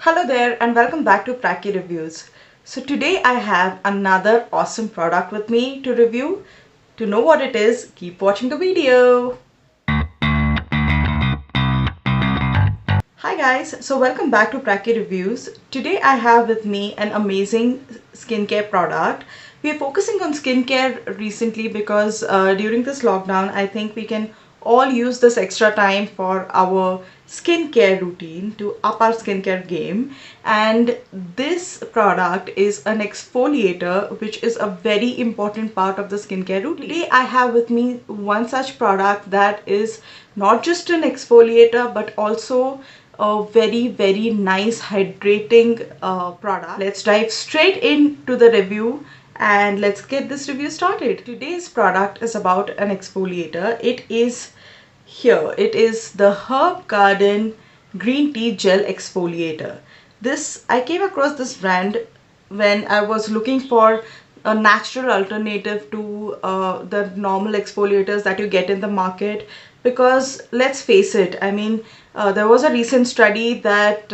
Hello there and welcome back to Pracky Reviews. So today I have another awesome product with me to review. To know what it is, keep watching the video. Hi guys, so welcome back to Pracky Reviews. Today I have with me an amazing skincare product. We are focusing on skincare recently because during this lockdown I think we can all use this extra time for our skincare routine to up our skincare game, and this product is an exfoliator which is a very important part of the skincare routine. Today I have with me one such product that is not just an exfoliator but also a very nice hydrating product. Let's dive straight into the review and let's get this review started. Today's product is about an exfoliator. It is the Herb Garden Green Tea Gel Exfoliator. I came across this brand when I was looking for a natural alternative to the normal exfoliators that you get in the market, because let's face it, I mean, there was a recent study that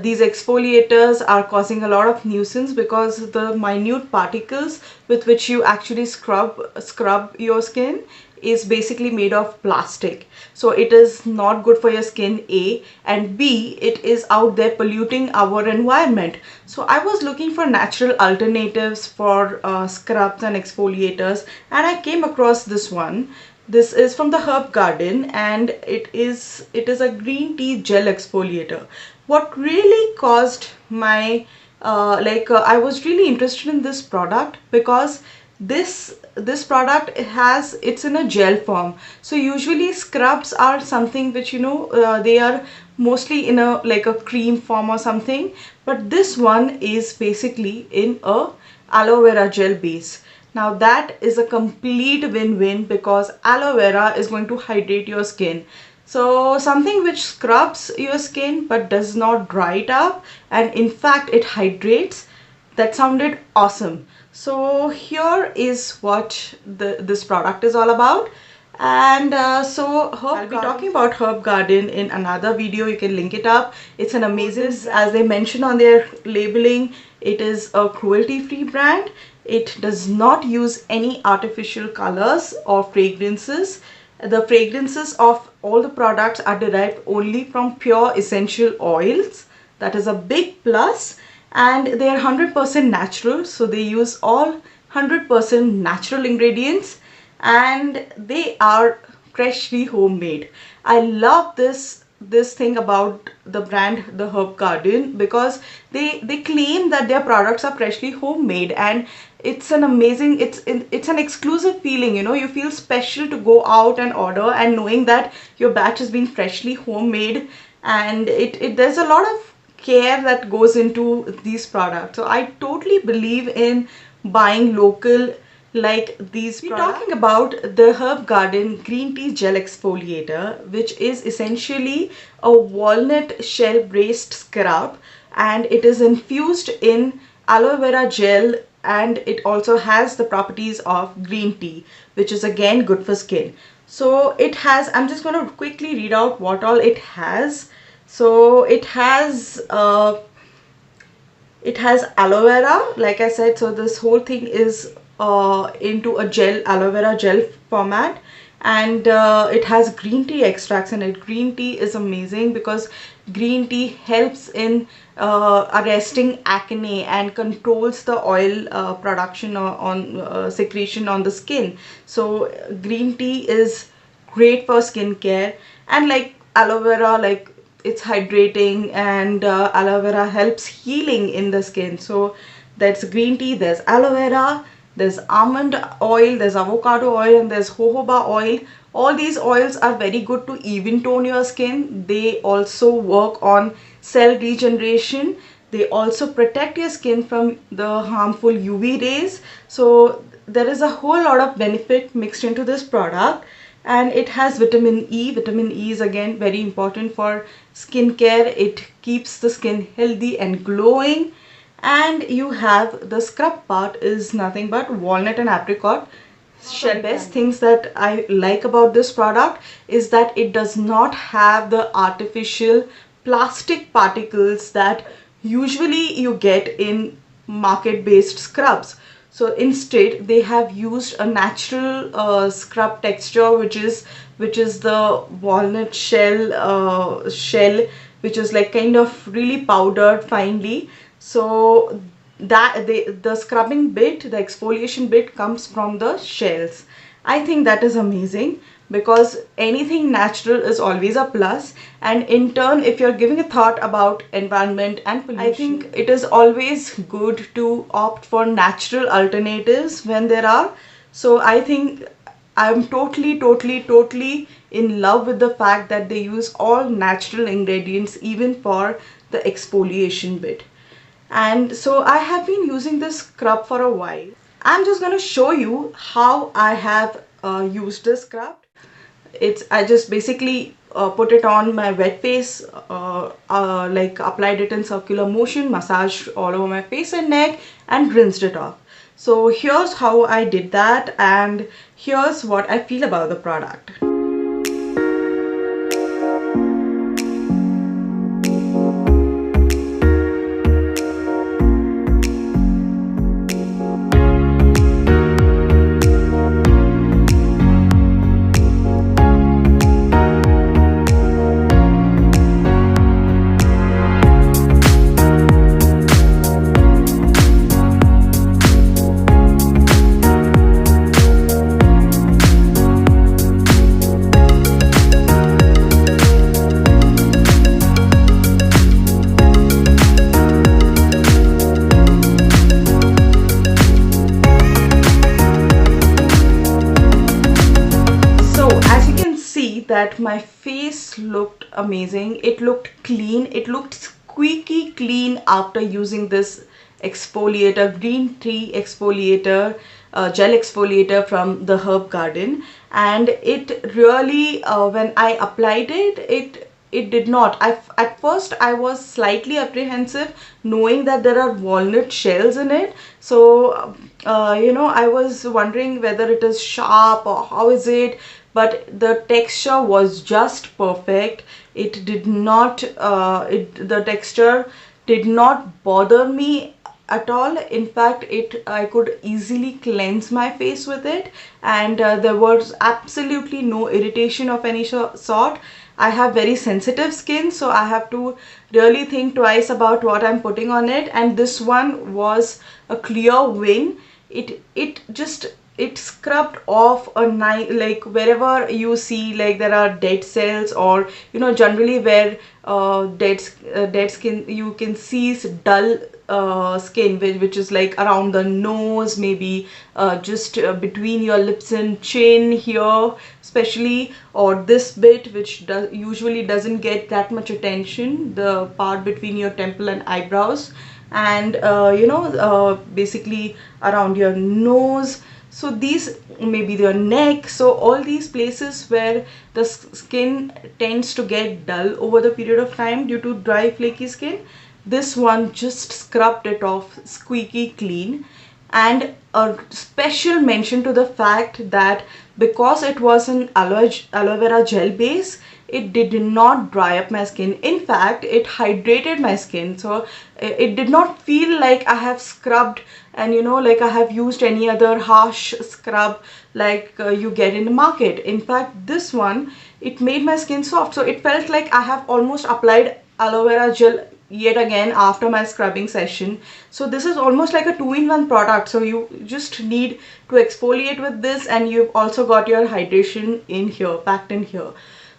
these exfoliators are causing a lot of nuisance because the minute particles with which you actually scrub your skin is basically made of plastic. So it is not good for your skin, A, and B, it is out there polluting our environment. So I was looking for natural alternatives for scrubs and exfoliators, and I came across this one. This is from the Herb Garden and it is a green tea gel exfoliator. What really caused my I was really interested in this product because this product it's in a gel form. So usually scrubs are something which they are mostly in a like a cream form or something, but this one is basically in a aloe vera gel base. Now that is a complete win-win because aloe vera is going to hydrate your skin. So something which scrubs your skin but does not dry it up, and in fact it hydrates. That sounded awesome. So here is what this product is all about. And I'll be talking about Herb Garden in another video. You can link it up. It's an amazing, as they mention on their labeling, it is a cruelty-free brand. It does not use any artificial colors or fragrances. The fragrances of all the products are derived only from pure essential oils. That is a big plus. And they are 100% natural, so they use all 100% natural ingredients and they are freshly homemade. I love this thing about the brand the Herb Garden because they claim that their products are freshly homemade, and it's an amazing, it's an exclusive feeling. You feel special to go out and order and knowing that your batch has been freshly homemade, and there's a lot of care that goes into these products. So I totally believe in buying local like these products. We're talking about the Herb Garden Green Tea Gel Exfoliator, which is essentially a walnut shell based scrub, and it is infused in aloe vera gel, and it also has the properties of green tea, which is again good for skin. So it has, I'm just going to quickly read out what all it has. So it has aloe vera, like I said. So this whole thing is into a gel, aloe vera gel format, and it has green tea extracts in it. Green tea is amazing because green tea helps in arresting acne and controls the oil production on secretion on the skin. So green tea is great for skincare, and like aloe vera, like it's hydrating, and aloe vera helps healing in the skin. So that's green tea, there's aloe vera, there's almond oil, there's avocado oil, and there's jojoba oil. All these oils are very good to even tone your skin. They also work on cell regeneration. They also protect your skin from the harmful UV rays. So there is a whole lot of benefit mixed into this product. And it has vitamin E. Vitamin E is again very important for skincare. It keeps the skin healthy and glowing. And you have the scrub part is nothing but walnut and apricot. The best things that I like about this product is that it does not have the artificial plastic particles that usually you get in market-based scrubs. So instead they have used a natural scrub texture, which is the walnut shell, which is like kind of really powdered finely. So that the scrubbing bit, the exfoliation bit, comes from the shells. I think that is amazing, because anything natural is always a plus. And in turn, if you're giving a thought about environment and pollution, I think it is always good to opt for natural alternatives when there are. So I think I'm totally in love with the fact that they use all natural ingredients even for the exfoliation bit. And so I have been using this scrub for a while. I'm just going to show you how I have used this scrub. I just basically put it on my wet face, like applied it in circular motion, massaged all over my face and neck, and rinsed it off. So here's how I did that, and here's what I feel about the product. That my face looked amazing. It looked clean. It looked squeaky clean after using this exfoliator, green tea exfoliator, gel exfoliator from the herb garden. And it really, when I applied it did not. At first I was slightly apprehensive, knowing that there are walnut shells in it. So you know, I was wondering whether it is sharp or how is it. But the texture was just perfect. It did not, the texture did not bother me at all. In fact, I could easily cleanse my face with it, and there was absolutely no irritation of any sort. I have very sensitive skin, so I have to really think twice about what I'm putting on it, and this one was a clear win. It scrubbed off a nice, like wherever you see like there are dead cells, or you know, generally where dead skin, you can see dull skin, which is like around the nose, maybe just between your lips and chin here especially, or this bit which usually doesn't get that much attention, the part between your temple and eyebrows, and you know, basically around your nose. So these, maybe your neck, so all these places where the skin tends to get dull over the period of time due to dry flaky skin, this one just scrubbed it off squeaky clean. And a special mention to the fact that because it was an aloe vera gel base, it did not dry up my skin. In fact, it hydrated my skin, so it did not feel like I have scrubbed and, you know, like I have used any other harsh scrub like you get in the market. In fact, this one, it made my skin soft, so it felt like I have almost applied aloe vera gel yet again after my scrubbing session. So this is almost like a 2-in-1 product. So you just need to exfoliate with this, and you've also got your hydration in here, packed in here.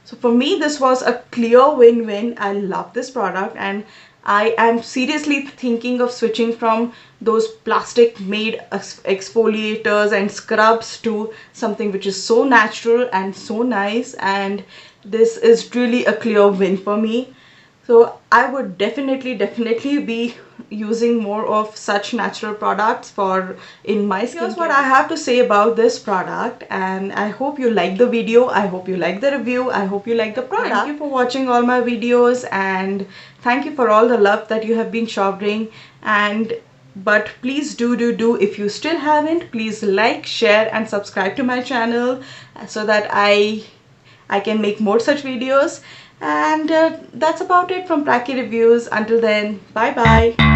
So for me, this was a clear win-win. I love this product, and I am seriously thinking of switching from those plastic made exfoliators and scrubs to something which is so natural and so nice, and this is really a clear win for me. So I would definitely be using more of such natural products in my skin. Here's what I have to say about this product, and I hope you like the video. I hope you like the review. I hope you like the product. Thank you for watching all my videos, and thank you for all the love that you have been showering. But please do if you still haven't, please like, share and subscribe to my channel so that I can make more such videos. And that's about it from Pracky Reviews. Until then, bye bye.